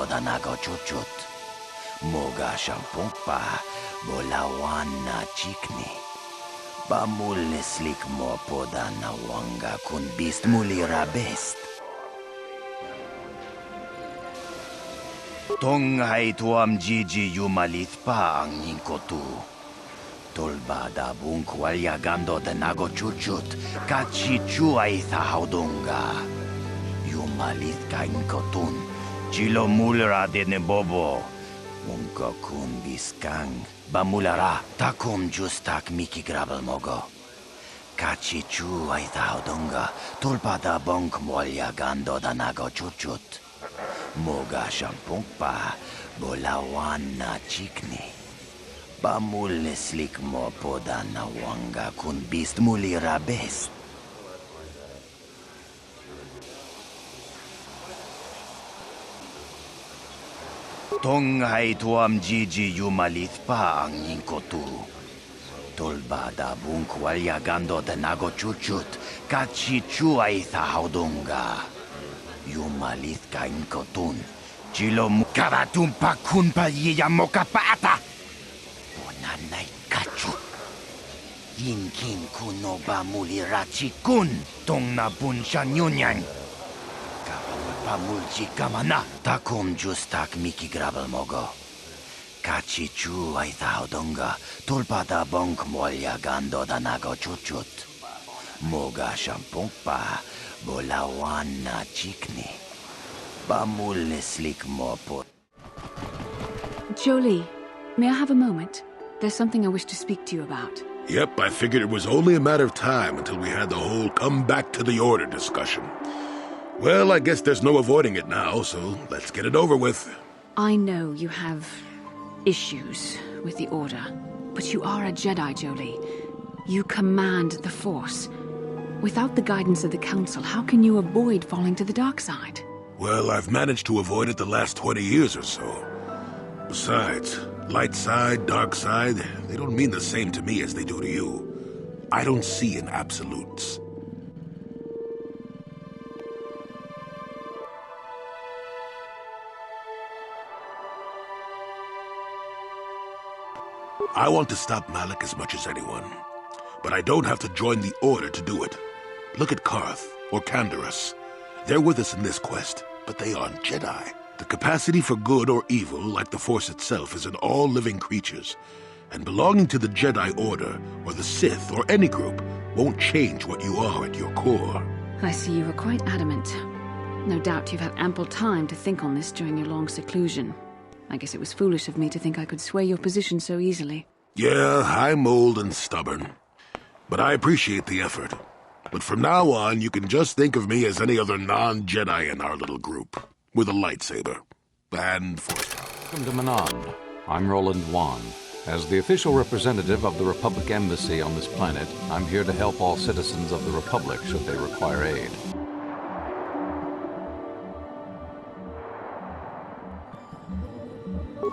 da nagochuchut. Moga shampungpa, bolawan na chikni. Bamul slik mo poda na wanga kun bist mulira best. Tonghay tuam jiji yumalit pa ang ningkotu. Tolba da bunk walyagando da nagochuchut, kachichu ay thahaudunga. Yumalit ka inkotun, chilo mulra de nebobo. Unka kun biskang, bamulara, takum justak miki grabel mogo. Kachichu ay thahaudunga, tolba da bunk walyagando da nagochuchut. Moga shampungpa, bolawan na chikni. Bamul slik mo poda na wanga kun bist mulira best. Tonghay tuam jiji yumalit pa ang ningkotu. Tolba da bunk walyagando da nagochuchut, kachichu ay thahaudunga. Yumalit ka inkotun, chilo mukaratumpa kun palyiya mokapata. Bonanay kachu. Yinkin kuno ba mulirachi kun, tong na bunshan yunyan. Pamulchi kamana, takum justak miki grabel mogo. Kachichu ay thaudunga, tulpada bonk molyagando da nagochuchut. Moga shampungpa, bolawan na chikni. Bamul slik mo po. Jolie, may I have a moment? There's something I wish to speak to you about. Yep, I figured it was only a matter of time until we had the whole come back to the order discussion. Well, I guess there's no avoiding it now, so let's get it over with. I know you have issues with the Order, but you are a Jedi, Jolie. You command the Force. Without the guidance of the Council, how can you avoid falling to the dark side? Well, I've managed to avoid it the last 20 years or so. Besides, light side, dark side, they don't mean the same to me as they do to you. I don't see in absolutes. I want to stop Malik as much as anyone, but I don't have to join the Order to do it. Look at Karth or Canderous. They're with us in this quest, but they aren't Jedi. The capacity for good or evil, like the Force itself, is in all living creatures, and belonging to the Jedi Order or the Sith or any group won't change what you are at your core. I see you are quite adamant. No doubt you've had ample time to think on this during your long seclusion. I guess it was foolish of me to think I could sway your position so easily. Yeah, I'm old and stubborn. But I appreciate the effort. But from now on, you can just think of me as any other non-Jedi in our little group. With a lightsaber. And force power. Welcome to Manan. I'm Roland Wan. As the official representative of the Republic Embassy on this planet, I'm here to help all citizens of the Republic should they require aid.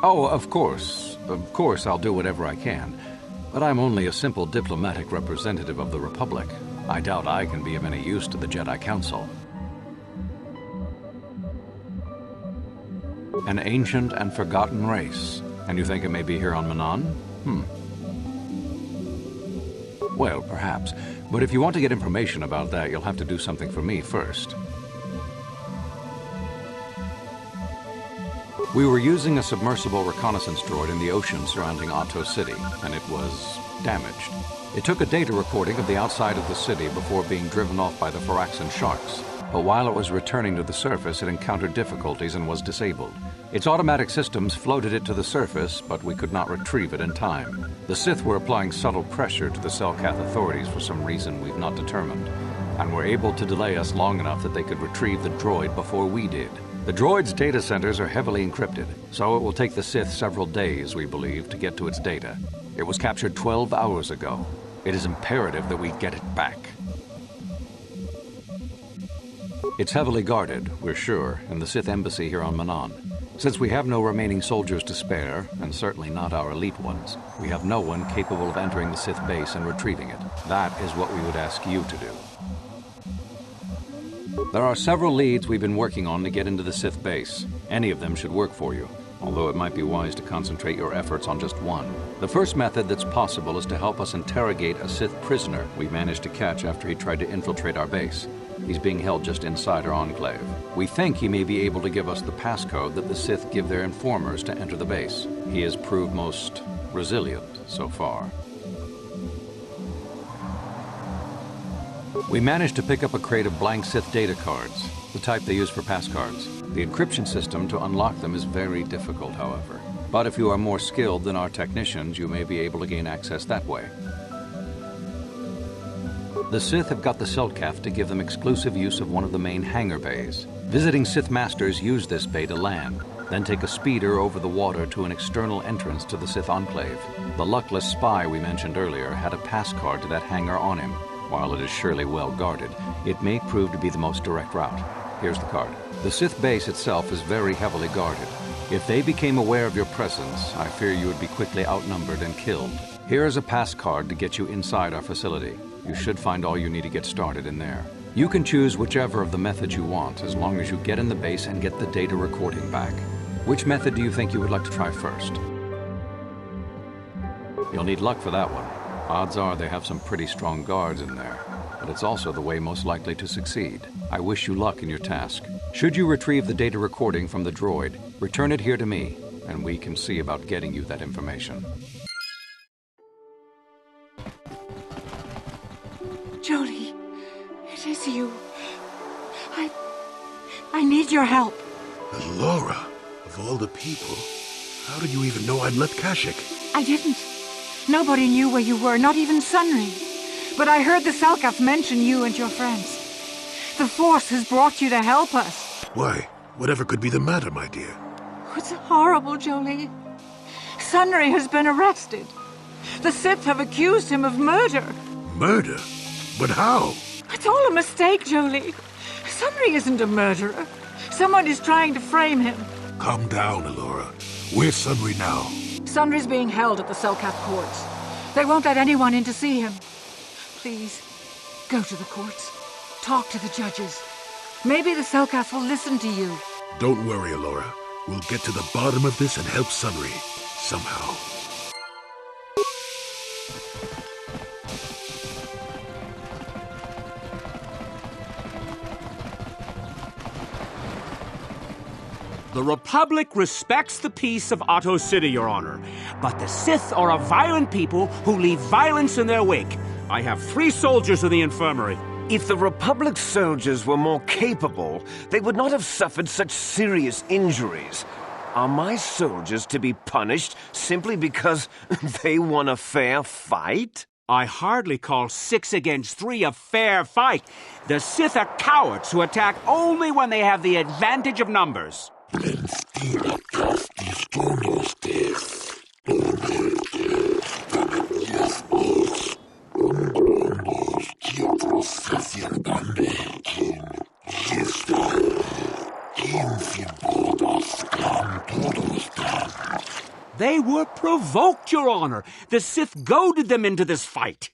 Oh, of course. Of course I'll do whatever I can. But I'm only a simple diplomatic representative of the Republic. I doubt I can be of any use to the Jedi Council. An ancient and forgotten race. And you think it may be here on Manan? Well, perhaps. But if you want to get information about that, you'll have to do something for me first. We were using a submersible reconnaissance droid in the ocean surrounding Otto City, and it was damaged. It took a data recording of the outside of the city before being driven off by the Phyraxan sharks. But while it was returning to the surface, it encountered difficulties and was disabled. Its automatic systems floated it to the surface, but we could not retrieve it in time. The Sith were applying subtle pressure to the Selkath authorities for some reason we've not determined, and were able to delay us long enough that they could retrieve the droid before we did. The droid's data centers are heavily encrypted, so it will take the Sith several days, we believe, to get to its data. It was captured 12 hours ago. It is imperative that we get it back. It's heavily guarded, we're sure, in the Sith embassy here on Manan. Since we have no remaining soldiers to spare, and certainly not our elite ones, we have no one capable of entering the Sith base and retrieving it. That is what we would ask you to do. There are several leads we've been working on to get into the Sith base. Any of them should work for you, although it might be wise to concentrate your efforts on just one. The first method that's possible is to help us interrogate a Sith prisoner we managed to catch after he tried to infiltrate our base. He's being held just inside our enclave. We think he may be able to give us the passcode that the Sith give their informers to enter the base. He has proved most resilient so far. We managed to pick up a crate of blank Sith data cards, the type they use for passcards. The encryption system to unlock them is very difficult, however. But if you are more skilled than our technicians, you may be able to gain access that way. The Sith have got the Selkath to give them exclusive use of one of the main hangar bays. Visiting Sith Masters use this bay to land, then take a speeder over the water to an external entrance to the Sith Enclave. The luckless spy we mentioned earlier had a passcard to that hangar on him. While it is surely well guarded, it may prove to be the most direct route. Here's the card. The Sith base itself is very heavily guarded. If they became aware of your presence, I fear you would be quickly outnumbered and killed. Here is a pass card to get you inside our facility. You should find all you need to get started in there. You can choose whichever of the methods you want, as long as you get in the base and get the data recording back. Which method do you think you would like to try first? You'll need luck for that one. Odds are they have some pretty strong guards in there, but it's also the way most likely to succeed. I wish you luck in your task. Should you retrieve the data recording from the droid, return it here to me, and we can see about getting you that information. Jolie, it is you. I need your help. Laura, of all the people, how did you even know I'd left Kashyyyk? I didn't. Nobody knew where you were, not even Sunry. But I heard the Selkath mention you and your friends. The Force has brought you to help us. Why? Whatever could be the matter, my dear? It's horrible, Jolie. Sunry has been arrested. The Sith have accused him of murder. Murder? But how? It's all a mistake, Jolie. Sunry isn't a murderer. Someone is trying to frame him. Calm down, Alora. Where's Sunry now? Sunry's being held at the Selkath courts. They won't let anyone in to see him. Please, go to the courts. Talk to the judges. Maybe the Selkath will listen to you. Don't worry, Alora. We'll get to the bottom of this and help Sunry. Somehow. The Republic respects the peace of Otto City, Your Honor. But the Sith are a violent people who leave violence in their wake. I have 3 soldiers in the infirmary. If the Republic soldiers were more capable, they would not have suffered such serious injuries. Are my soldiers to be punished simply because they won a fair fight? I hardly call 6 against 3 a fair fight. The Sith are cowards who attack only when they have the advantage of numbers. They were provoked, Your Honor. The Sith goaded them into this fight.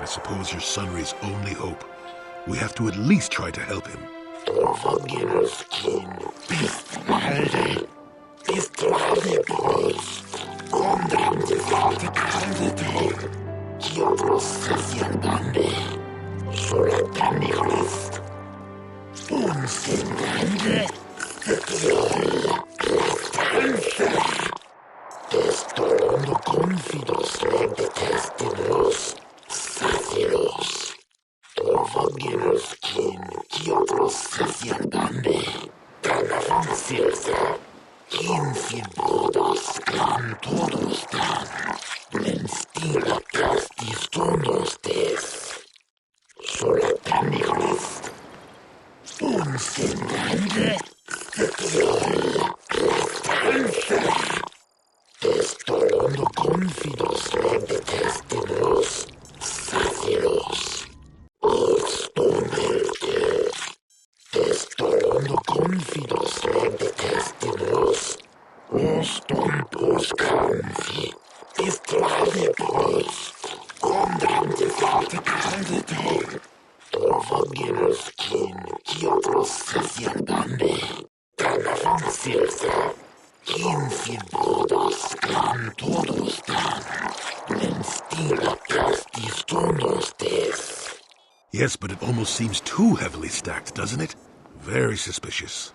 I suppose you're Sunry's only hope. We have to at least try to help him. Yes, but it almost seems too heavily stacked, doesn't it? Very suspicious.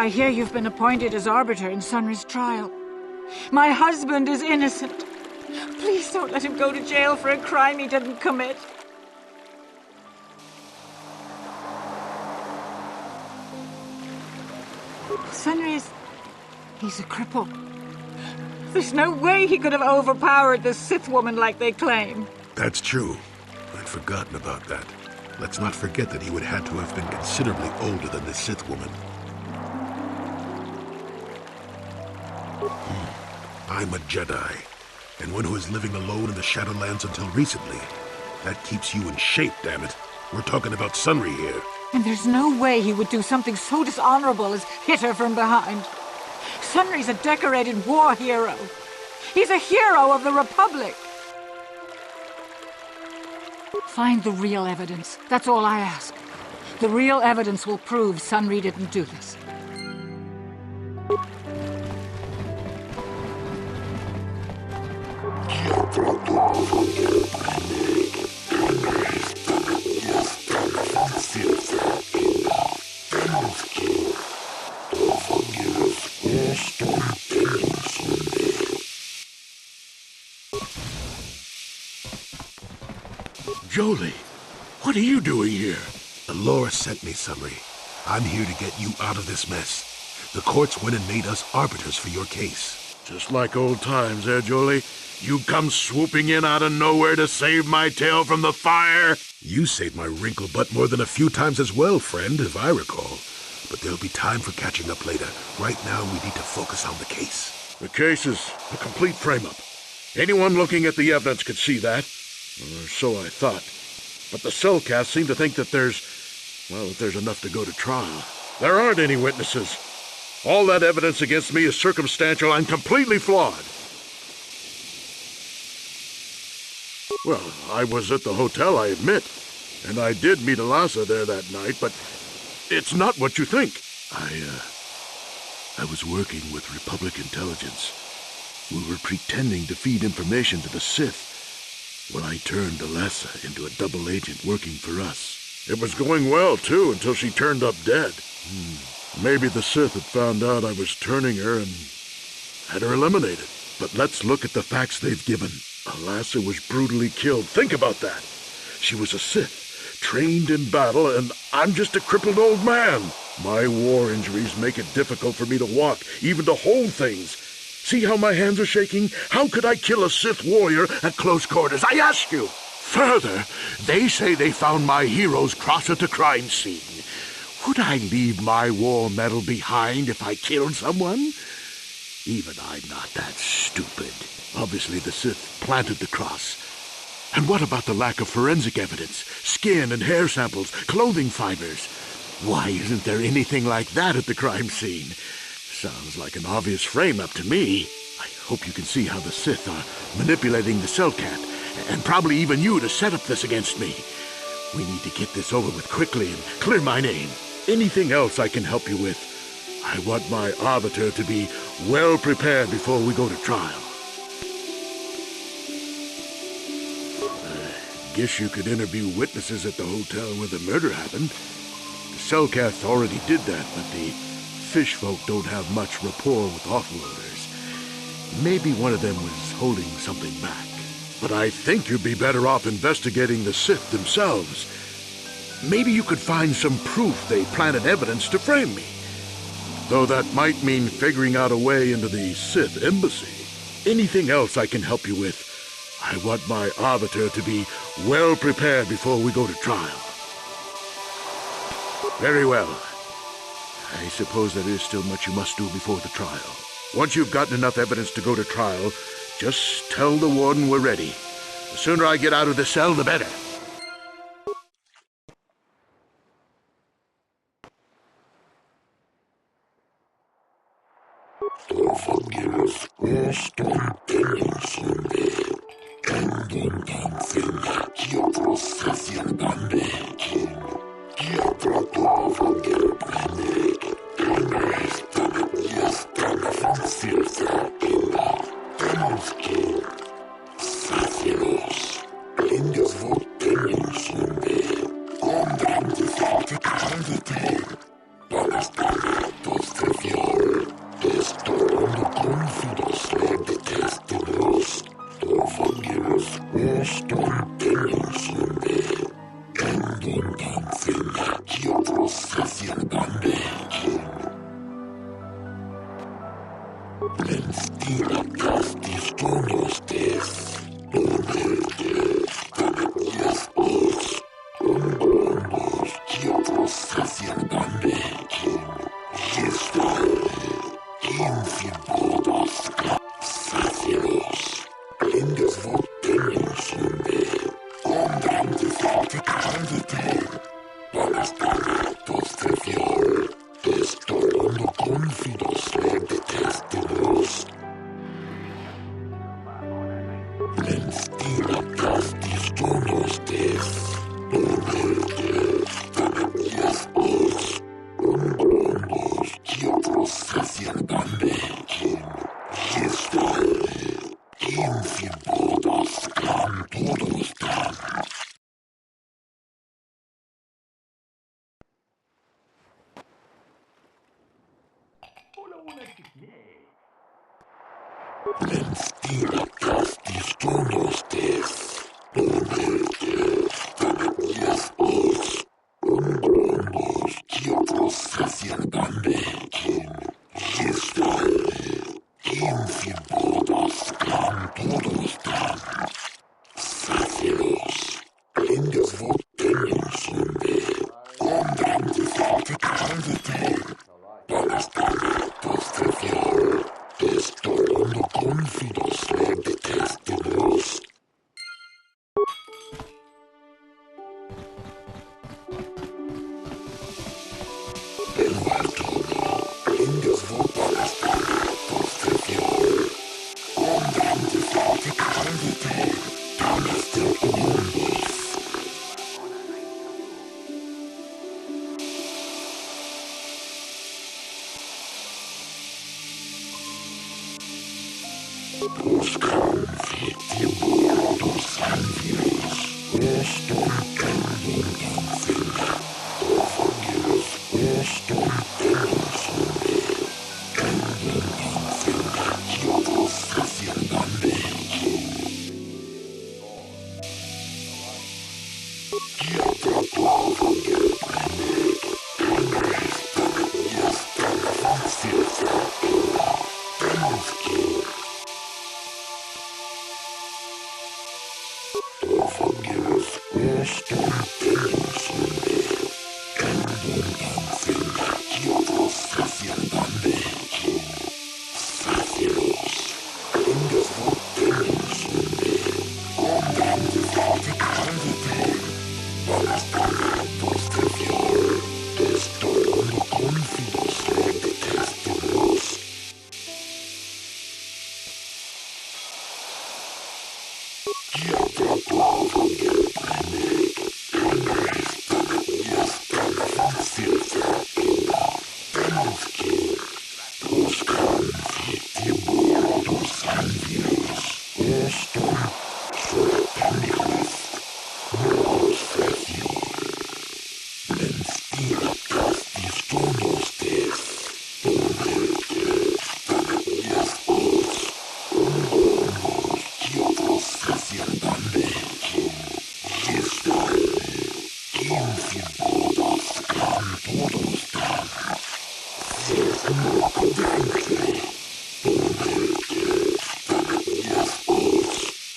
I hear you've been appointed as arbiter in Sunry's trial. My husband is innocent. Please don't let him go to jail for a crime he didn't commit. Sunry he's a cripple. There's no way he could have overpowered the Sith woman like they claim. That's true. I'd forgotten about that. Let's not forget that he would have to have been considerably older than the Sith woman. I'm a Jedi, and one who is living alone in the Shadowlands until recently. That keeps you in shape, damn it. We're talking about Sunry here. And there's no way he would do something so dishonorable as hit her from behind. Sunry's a decorated war hero. He's a hero of the Republic. Find the real evidence. That's all I ask. The real evidence will prove Sunry didn't do this. Jolie, what are you doing here? Alora sent me, Sunry. I'm here to get you out of this mess. The courts went and made us arbiters for your case. Just like old times, eh, Jolie? You come swooping in out of nowhere to save my tail from the fire? You saved my wrinkle butt more than a few times as well, friend, if I recall. But there'll be time for catching up later. Right now, we need to focus on the case. The case is a complete frame-up. Anyone looking at the evidence could see that. Or so I thought. But the cellcasts seem to think that there's enough to go to trial. There aren't any witnesses. All that evidence against me is circumstantial and completely flawed. Well, I was at the hotel, I admit. And I did meet Elasa there that night, but it's not what you think. I was working with Republic Intelligence. We were pretending to feed information to the Sith when I turned Elasa into a double agent working for us. It was going well, too, until she turned up dead. Maybe the Sith had found out I was turning her and had her eliminated. But let's look at the facts they've given. Elasa was brutally killed. Think about that. She was a Sith, trained in battle, and I'm just a crippled old man. My war injuries make it difficult for me to walk, even to hold things. See how my hands are shaking? How could I kill a Sith warrior at close quarters? I ask you. Further, they say they found my hero's cross at the crime scene. Would I leave my war medal behind if I killed someone? Even I'm not that stupid. Obviously, the Sith planted the cross. And what about the lack of forensic evidence? Skin and hair samples, clothing fibers. Why isn't there anything like that at the crime scene? Sounds like an obvious frame-up to me. I hope you can see how the Sith are manipulating the Cellcat, and probably even you to set up this against me. We need to get this over with quickly and clear my name. Anything else I can help you with? I want my arbiter to be well prepared before we go to trial. I guess you could interview witnesses at the hotel where the murder happened. The Cellcath already did that, but the fish folk don't have much rapport with offloaders. Maybe one of them was holding something back. But I think you'd be better off investigating the Sith themselves. Maybe you could find some proof they planted evidence to frame me. Though that might mean figuring out a way into the Sith embassy. Anything else I can help you with? I want my arbiter to be well prepared before we go to trial. Very well. I suppose there is still much you must do before the trial. Once you've gotten enough evidence to go to trial, just tell the warden we're ready. The sooner I get out of the cell, the better.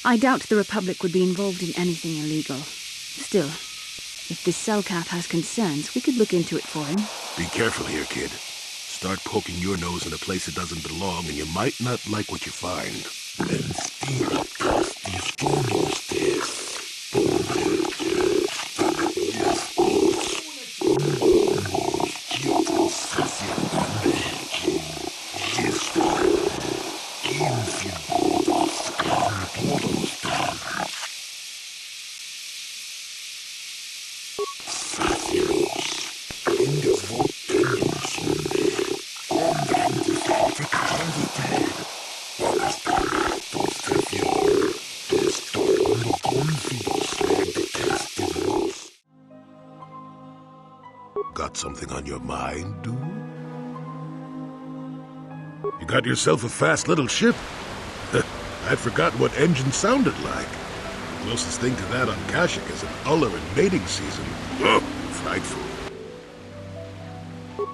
I doubt the Republic would be involved in anything illegal. Still, if this Selkath has concerns, we could look into it for him. Be careful here, kid. Start poking your nose in a place it doesn't belong, and you might not like what you find. Got something on your mind, dude? You got yourself a fast little ship. I'd forgotten what engine sounded like. The closest thing to that on Kashyyyk is an Uller in mating season. Ugh, frightful.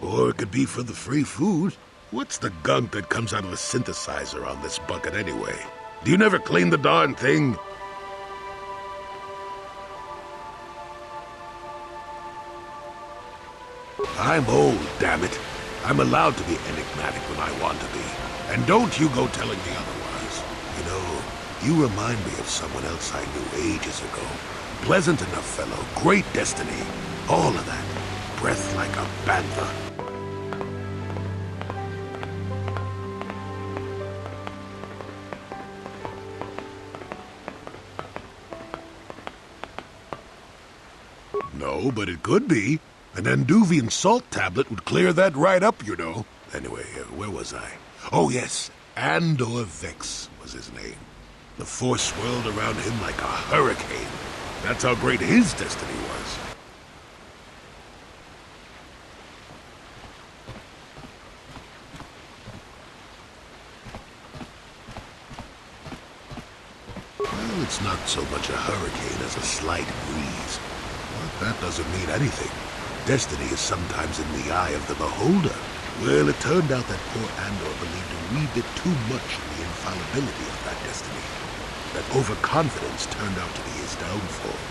Or it could be for the free food. What's the gunk that comes out of the synthesizer on this bucket anyway? Do you never clean the darn thing? I'm old, damn it. I'm allowed to be enigmatic when I want to be. And don't you go telling me otherwise. You know, you remind me of someone else I knew ages ago. Pleasant enough fellow, great destiny. All of that. Breath like a bantha. No, but it could be. An Anduvian salt tablet would clear that right up, you know. Anyway, where was I? Oh, yes. Andor Vex was his name. The Force swirled around him like a hurricane. That's how great his destiny was. Well, it's not so much a hurricane as a slight breeze. But that doesn't mean anything. Destiny is sometimes in the eye of the beholder. Well, it turned out that poor Andor believed a wee bit too much in the infallibility of that destiny. That overconfidence turned out to be his downfall.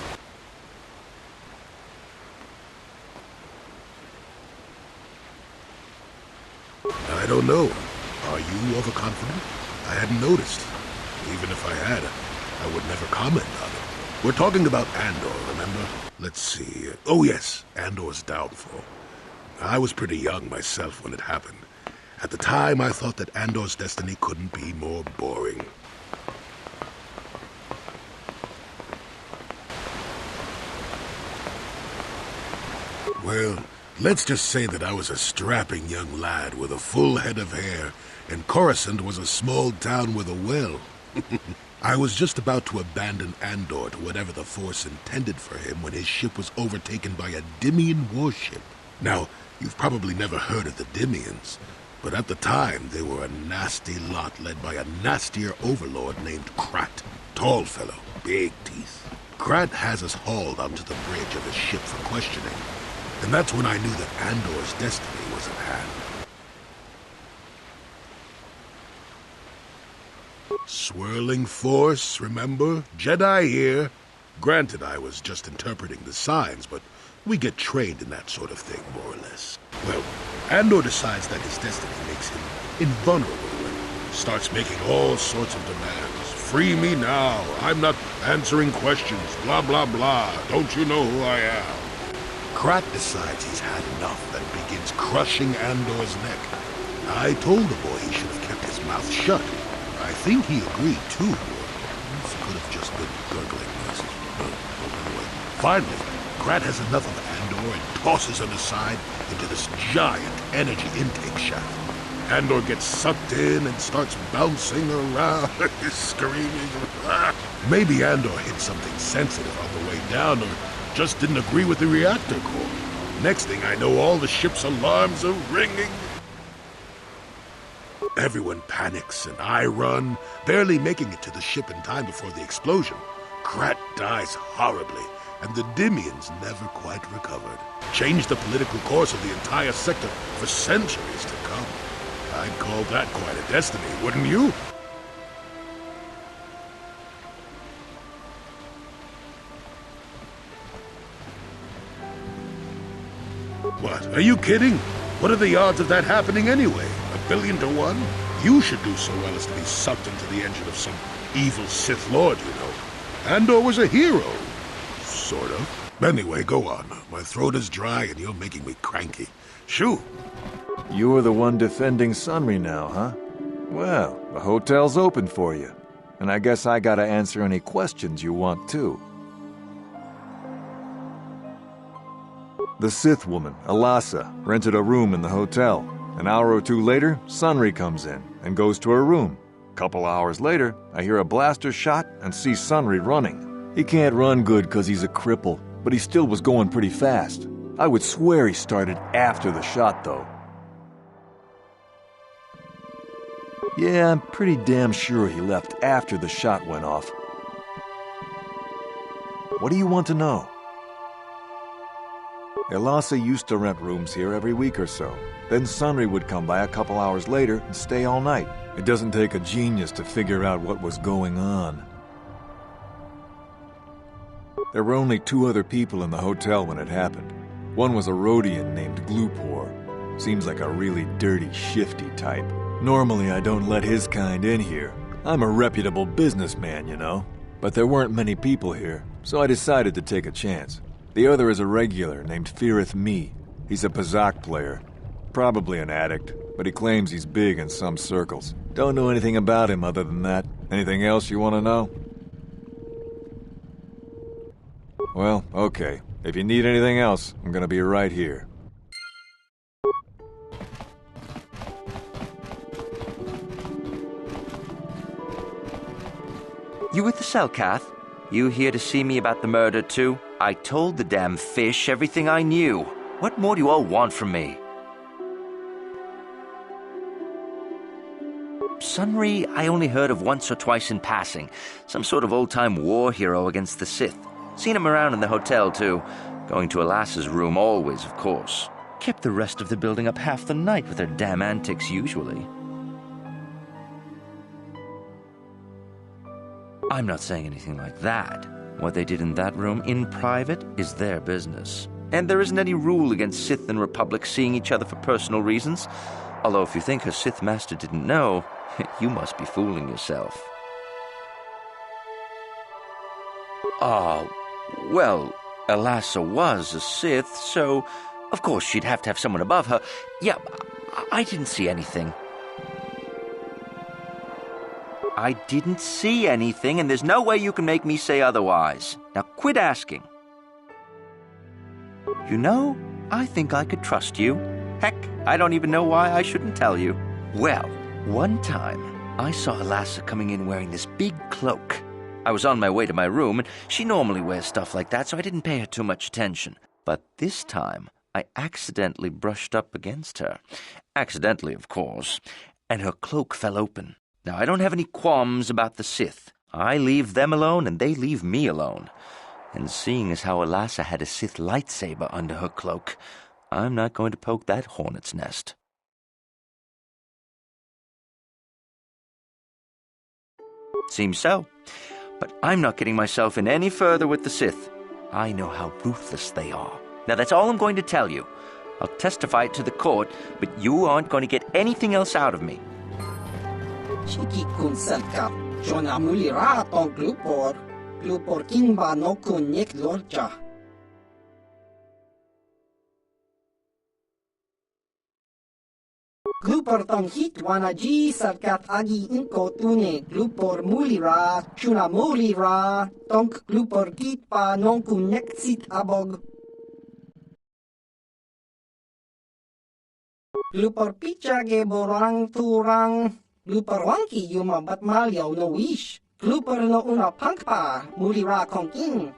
I don't know. Are you overconfident? I hadn't noticed. Even if I had, I would never comment on it. We're talking about Andor, remember? Let's see. Oh yes, Andor's downfall. I was pretty young myself when it happened. At the time, I thought that Andor's destiny couldn't be more boring. Well, Let's just say that I was a strapping young lad with a full head of hair, and Coruscant was a small town with a well. I was just about to abandon Andor to whatever the Force intended for him when his ship was overtaken by a Dimian warship. Now, you've probably never heard of the Dimians, but at the time they were a nasty lot led by a nastier overlord named Krat. Tall fellow, big teeth. Krat has us hauled onto the bridge of his ship for questioning, and that's when I knew that Andor's destiny was at hand. Swirling Force, remember? Jedi here. Granted, I was just interpreting the signs, but we get trained in that sort of thing, more or less. Well, Andor decides that his destiny makes him invulnerable and starts making all sorts of demands. Free me now. I'm not answering questions. Blah, blah, blah. Don't you know who I am? Krat decides he's had enough and begins crushing Andor's neck. I told the boy he should have kept his mouth shut. I think he agreed, too. This could have just been gurgling noises. Anyway, finally, Krat has enough of Andor and tosses him aside into this giant energy intake shaft. Andor gets sucked in and starts bouncing around, screaming. Maybe Andor hit something sensitive on the way down, or just didn't agree with the reactor core. Next thing I know, all the ship's alarms are ringing. Everyone panics, and I run, barely making it to the ship in time before the explosion. Krat dies horribly, and the Dimians never quite recovered. Changed the political course of the entire sector for centuries to come. I'd call that quite a destiny, wouldn't you? What, are you kidding? What are the odds of that happening anyway? 1,000,000,000 to 1? You should do so well as to be sucked into the engine of some evil Sith Lord, you know. Andor was a hero. Sort of. Anyway, go on. My throat is dry and you're making me cranky. Shoo! You're the one defending Sunry now, huh? Well, the hotel's open for you. And I guess I gotta answer any questions you want, too. The Sith woman, Alasa, rented a room in the hotel. An hour or two later, Sunry comes in and goes to her room. Couple hours later, I hear a blaster shot and see Sunry running. He can't run good 'cause he's a cripple, but he still was going pretty fast. I would swear he started after the shot, though. Yeah, I'm pretty damn sure he left after the shot went off. What do you want to know? Elasa used to rent rooms here every week or so. Then Sunry would come by a couple hours later and stay all night. It doesn't take a genius to figure out what was going on. There were only 2 other people in the hotel when it happened. One was a Rhodian named Glupor. Seems like a really dirty, shifty type. Normally I don't let his kind in here. I'm a reputable businessman, you know. But there weren't many people here, so I decided to take a chance. The other is a regular named Firith Me. He's a Pazak player. Probably an addict, but he claims he's big in some circles. Don't know anything about him other than that. Anything else you want to know? Well, okay. If you need anything else, I'm gonna be right here. You with the Selkath? You here to see me about the murder, too? I told the damn fish everything I knew. What more do you all want from me? Sunry, I only heard of once or twice in passing. Some sort of old-time war hero against the Sith. Seen him around in the hotel, too. Going to Alassa's room always, of course. Kept the rest of the building up half the night with their damn antics usually. I'm not saying anything like that. What they did in that room in private is their business. And there isn't any rule against Sith and Republic seeing each other for personal reasons. Although if you think her Sith master didn't know, you must be fooling yourself. Well, Alassa was a Sith, so of course she'd have to have someone above her. Yeah, I didn't see anything. I didn't see anything, and there's no way you can make me say otherwise. Now quit asking. You know, I think I could trust you. Heck, I don't even know why I shouldn't tell you. Well, one time, I saw Elassa coming in wearing this big cloak. I was on my way to my room, and she normally wears stuff like that, so I didn't pay her too much attention. But this time, I accidentally brushed up against her. Accidentally, of course. And her cloak fell open. Now, I don't have any qualms about the Sith. I leave them alone, and they leave me alone. And seeing as how Elassa had a Sith lightsaber under her cloak, I'm not going to poke that hornet's nest. Seems so. But I'm not getting myself in any further with the Sith. I know how ruthless they are. Now, that's all I'm going to tell you. I'll testify it to the court, but you aren't going to get anything else out of me. Chiki kun selkap, Jona mulira tong glupor kimba no kun nek lorja. Glupor tong hit wanaji selkat agi inko tune glupor mulira, chuna mulira, tong glupor kitpa non kun nek sit abog. Glupor picha ge borang turang. Glupor wangki yuma bat malyaw no wish. Glupor no una pangpa, mulira kongking.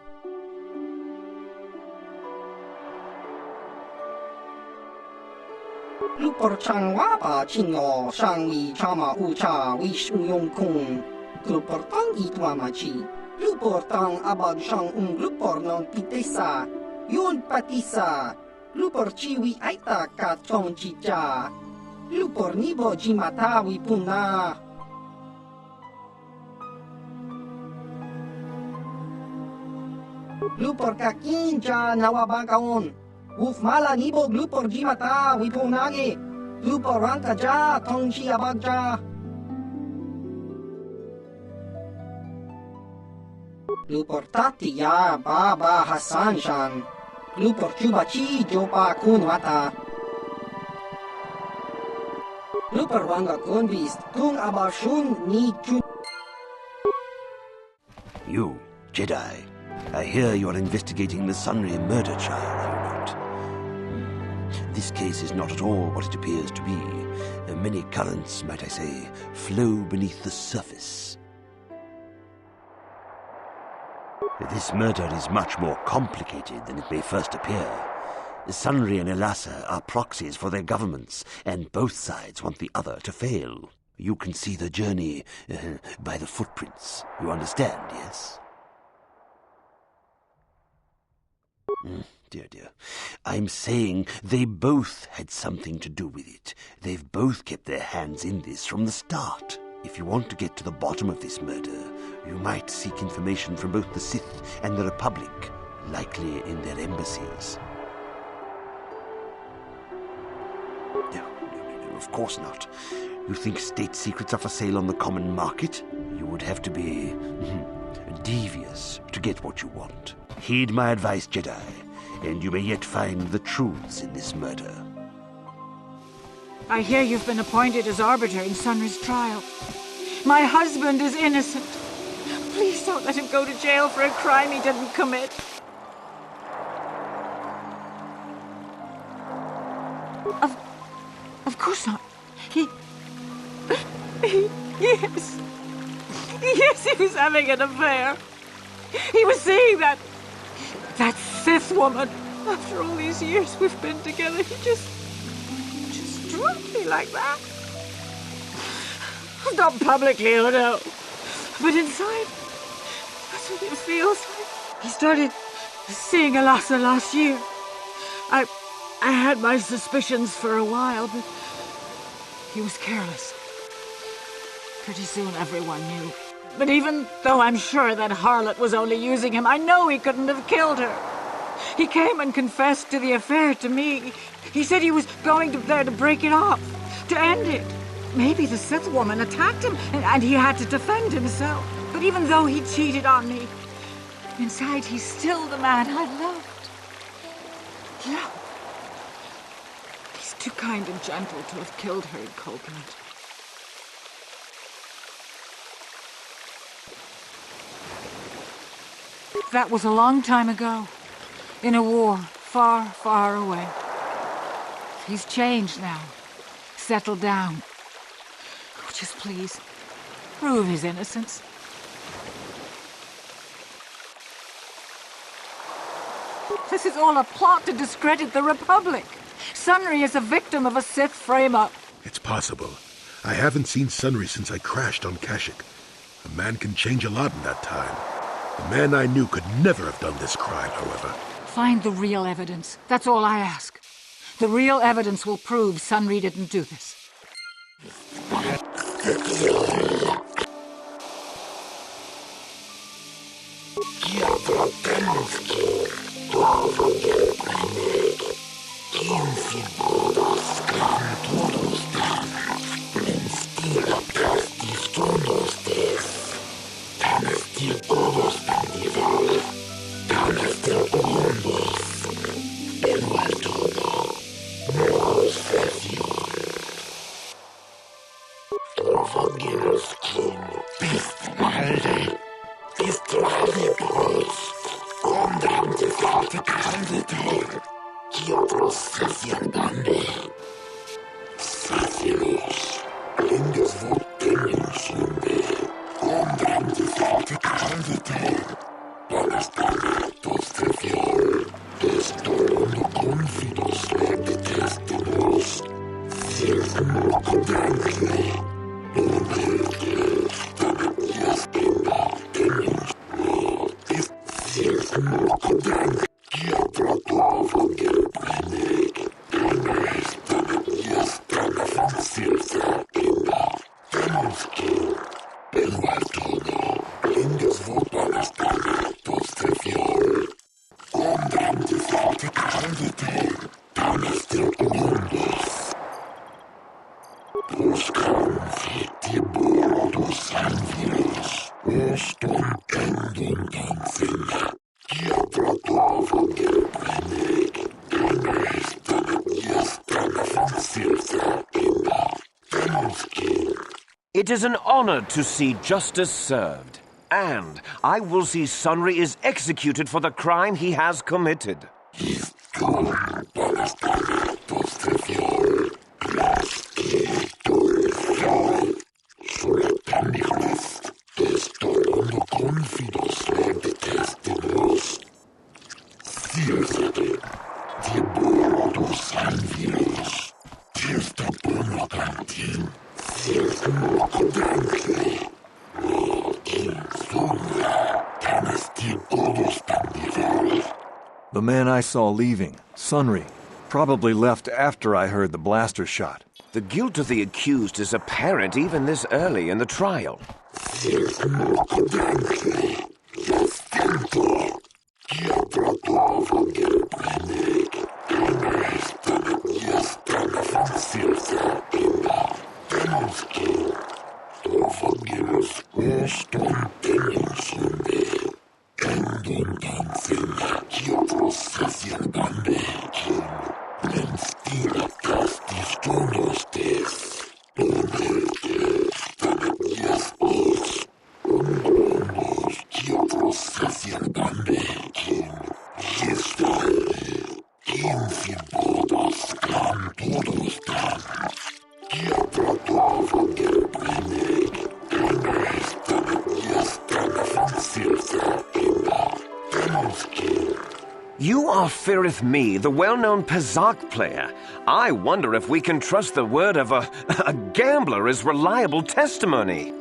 Glupor chang wapa chingo, shangwi chama ucha wish uyong kung. Glupor tangi tuamachi. Glupor tang abag shang glupor non pitesa. Yun patisa. Glupor chiwi aita ka chong chicha. Glupor nibo jimatawi puna. Glupor kakinja nawabagaon. Uf mala nibo glupor jimatawi punage. Glupor rangka ja tong chi abagja. Glupor tati ya baba Hasan shan. Glupor chubachi jopa kun mata. Glupor wanga kun beast tung abashun ni chun. You, Jedi, I hear you're investigating the Sunry murder trial, are you not? This case is not at all what it appears to be. Many currents, might I say, flow beneath the surface. This murder is much more complicated than it may first appear. Sunry and Elassa are proxies for their governments, and both sides want the other to fail. You can see the journey by the footprints. You understand, yes? Dear, dear. I'm saying they both had something to do with it. They've both kept their hands in this from the start. If you want to get to the bottom of this murder, you might seek information from both the Sith and the Republic, likely in their embassies. No, of course not. You think state secrets are for sale on the common market? You would have to be devious to get what you want. Heed my advice, Jedi, and you may yet find the truths in this murder. I hear you've been appointed as arbiter in Sunry's trial. My husband is innocent. Please don't let him go to jail for a crime he didn't commit. Of course not. Yes, he was having an affair. He was seeing that Sith woman. After all these years we've been together, he just dropped me like that. Not publicly, oh no. But inside, that's what it feels like. He started seeing Elassa last year. I had my suspicions for a while, but he was careless. Pretty soon everyone knew. But even though I'm sure that harlot was only using him, I know he couldn't have killed her. He came and confessed to the affair to me. He said he was going there to break it off, to end it. Maybe the Sith woman attacked him and he had to defend himself. But even though he cheated on me, inside he's still the man I loved. He's too kind and gentle to have killed her in Coconut. That was a long time ago, in a war far, far away. He's changed now. Settled down. Oh, just please, prove his innocence. This is all a plot to discredit the Republic. Sunry is a victim of a Sith frame-up. It's possible. I haven't seen Sunry since I crashed on Kashyyyk. A man can change a lot in that time. The man I knew could never have done this crime, however. Find the real evidence. That's all I ask. The real evidence will prove Sunry didn't do this. It is an honor to see justice served, and I will see Sunry is executed for the crime he has committed. The man I saw leaving, Sunry, probably left after I heard the blaster shot. The guilt of the accused is apparent even this early in the trial. You are Firith Me, the well-known Pazak player. I wonder if we can trust the word of a gambler as reliable testimony.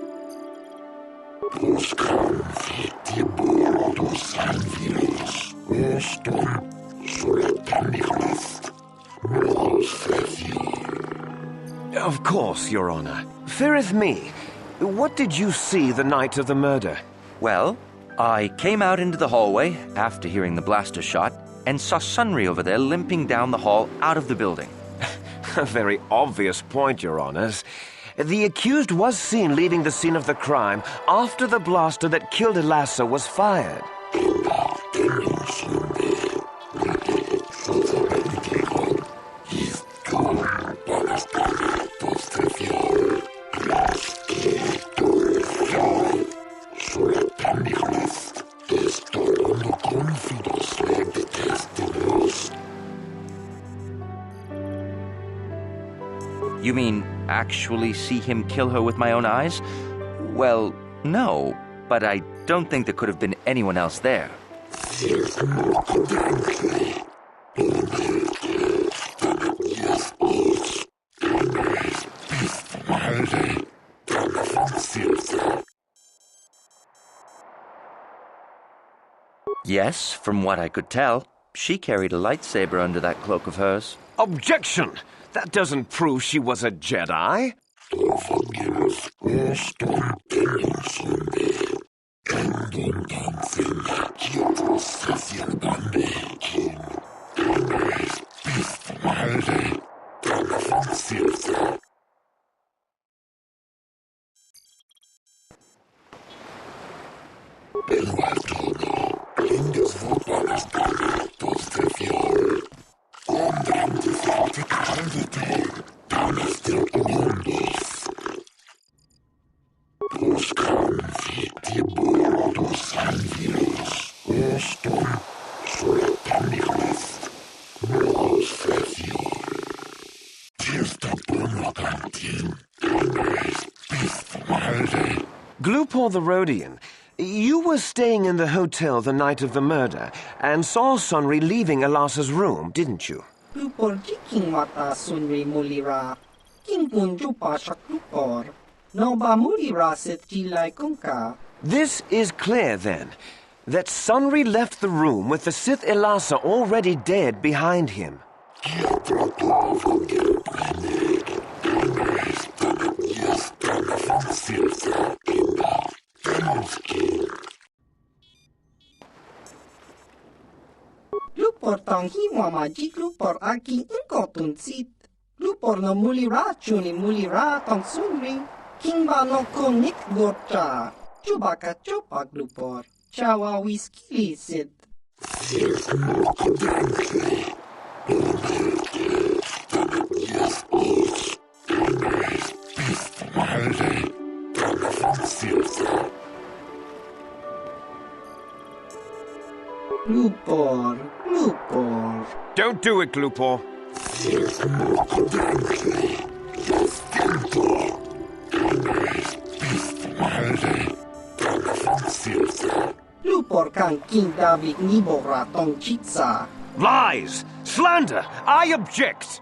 Of course, Your Honor. Firith Me, what did you see the night of the murder? Well, I came out into the hallway after hearing the blaster shot and saw Sunry over there limping down the hall out of the building. A very obvious point, Your Honors. The accused was seen leaving the scene of the crime after the blaster that killed Elassa was fired. You mean actually see him kill her with my own eyes? Well, no, but I don't think there could have been anyone else there. Yes, from what I could tell. She carried a lightsaber under that cloak of hers. Objection! That doesn't prove she was a Jedi. Glupor the Rhodian, you were staying in the hotel the night of the murder and saw Sunry leaving Elasa's room, didn't you? Glupor jiking mata Sunry mulira. King punjupa shak glupor. No ba mulira sit jilai kunka. This is clear, then, that Sunry left the room with the Sith Elasa already dead behind him. Glupor tang hiwa maji glupor aki ingkotun sit. Glupor no mulira chuni mulira tang Sunry. King ba no konik gorcha. Chubaka chopa glupor. Chawa wiskili sit. Glupor, glupor. Don't do it, Glupor. Glupor kan King David nibora tong chitsa. Lies! Slander! I object!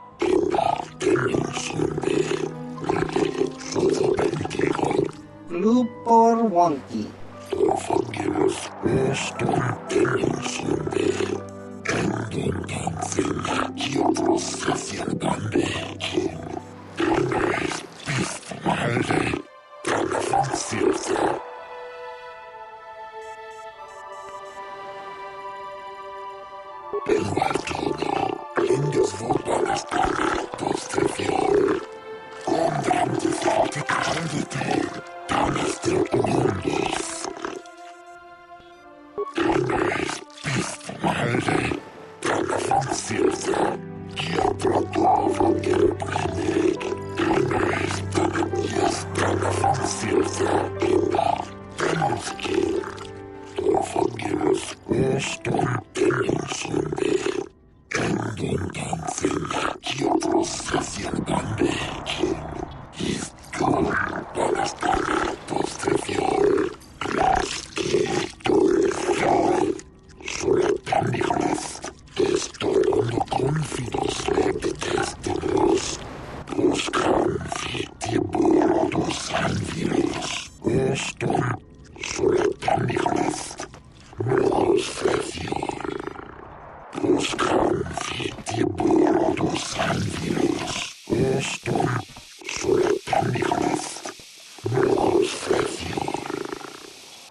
Glupor wonky.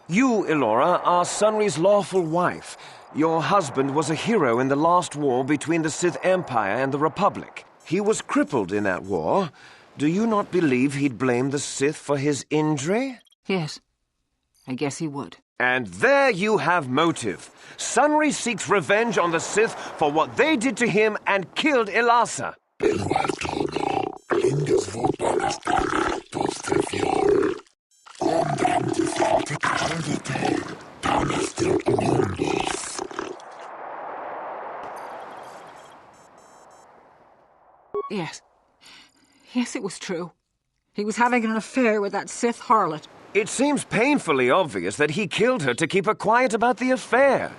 You, Elora, are Sunry's lawful wife. Your husband was a hero in the last war between the Sith Empire and the Republic. He was crippled in that war. Do you not believe he'd blame the Sith for his injury? Yes, I guess he would. And there you have motive. Sunry seeks revenge on the Sith for what they did to him and killed Elasa. Yes. Yes, it was true. He was having an affair with that Sith harlot. It seems painfully obvious that he killed her to keep her quiet about the affair.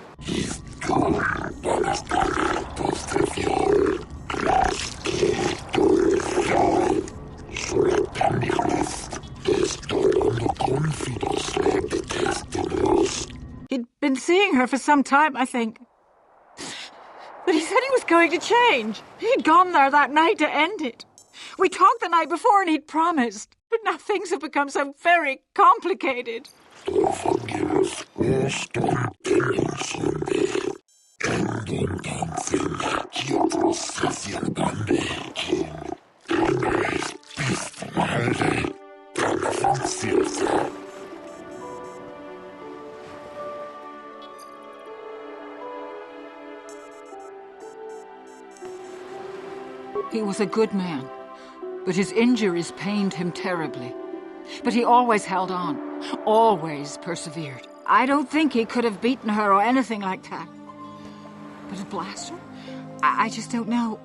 He'd been seeing her for some time, I think. But he said he was going to change. He'd gone there that night to end it. We talked the night before and he'd promised. But now things have become so very complicated. He was a good man, but his injuries pained him terribly. But he always held on, always persevered. I don't think he could have beaten her or anything like that. But a blaster? I just don't know.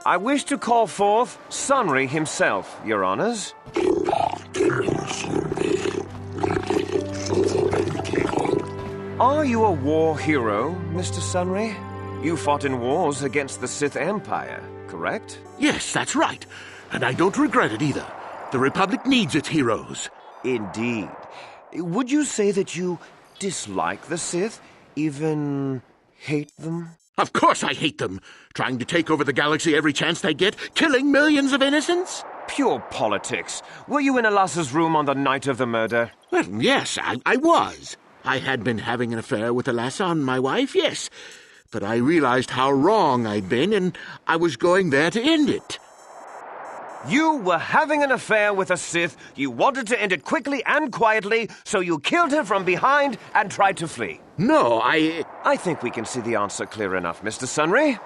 I wish to call forth Sunry himself, Your Honors. Are you a war hero, Mr. Sunry? You fought in wars against the Sith Empire, correct? Yes, that's right. And I don't regret it either. The Republic needs its heroes. Indeed. Would you say that you dislike the Sith? Even hate them? Of course I hate them. Trying to take over the galaxy every chance they get, killing millions of innocents. Pure politics. Were you in Alassa's room on the night of the murder? Well, yes, I was. I had been having an affair with Alassa and my wife, yes. But I realized how wrong I'd been, and I was going there to end it. You were having an affair with a Sith. You wanted to end it quickly and quietly, so you killed her from behind and tried to flee. No, I think we can see the answer clear enough, Mr. Sunry.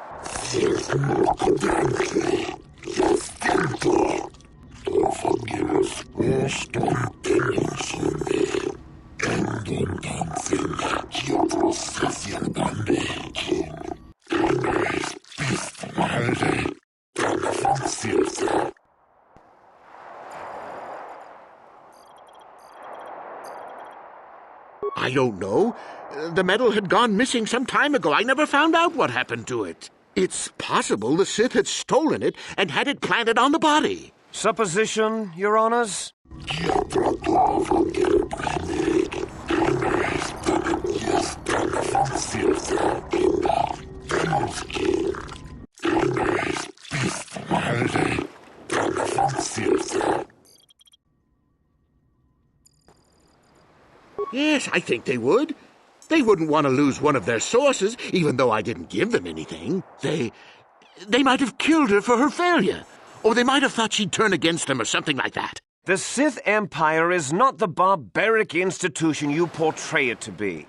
I don't know. The medal had gone missing some time ago. I never found out what happened to it. It's possible the Sith had stolen it and had it planted on the body. Supposition, Your Honors? Yes, I think they would. They wouldn't want to lose one of their sources, even though I didn't give them anything. They might have killed her for her failure. Or they might have thought she'd turn against them or something like that. The Sith Empire is not the barbaric institution you portray it to be.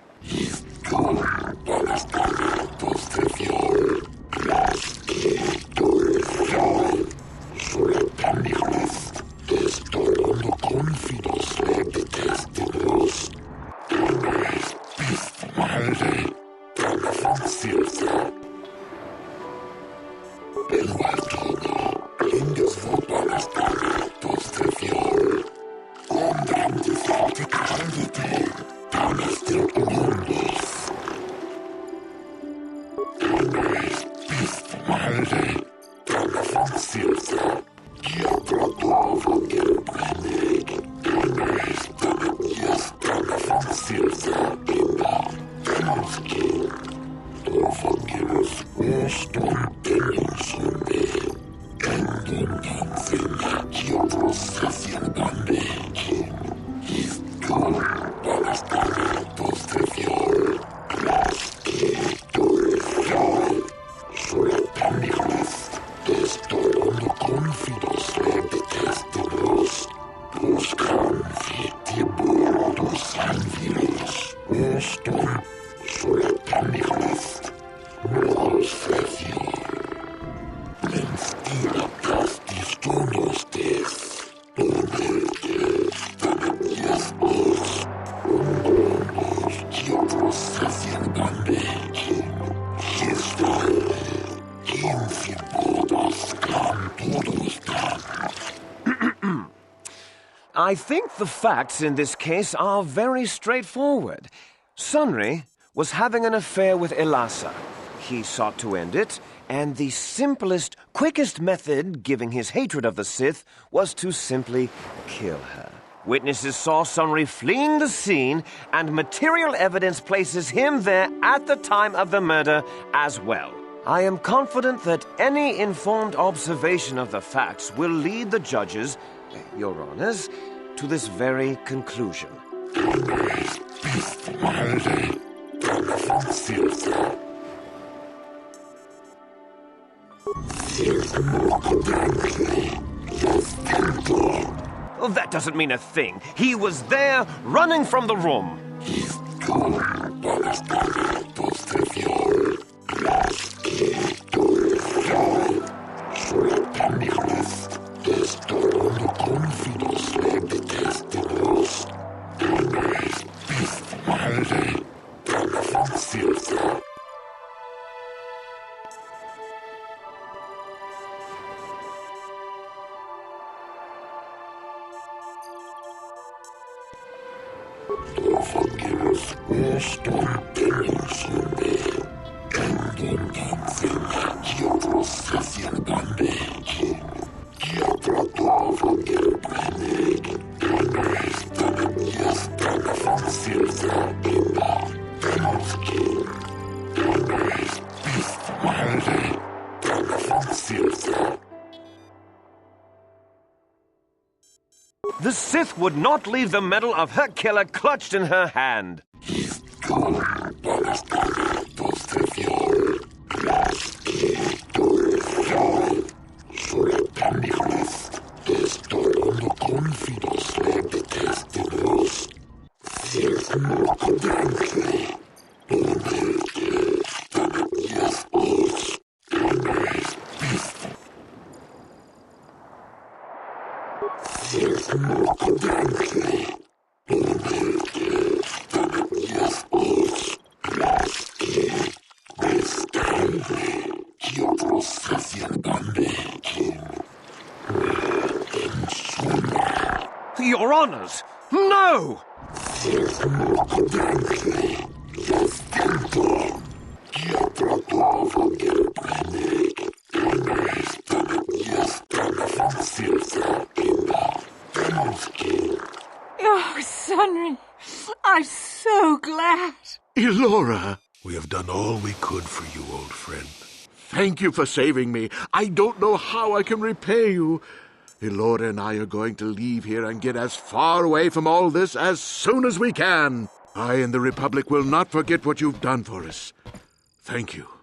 I think the facts in this case are very straightforward. Sunry was having an affair with Elasa. He sought to end it, and the simplest, quickest method, given his hatred of the Sith, was to simply kill her. Witnesses saw Sunry fleeing the scene, and material evidence places him there at the time of the murder as well. I am confident that any informed observation of the facts will lead the judges, Your Honors, to this very conclusion. Well, that doesn't mean a thing. He was there, running from the room. The Sith would not leave the medal of her killer clutched in her hand. Your Honors, no! Oh, Sunry, I'm so glad. Elora, we have done all we could for you, old friend. Thank you for saving me. I don't know how I can repay you. Elora and I are going to leave here and get as far away from all this as soon as we can. I and the Republic will not forget what you've done for us. Thank you.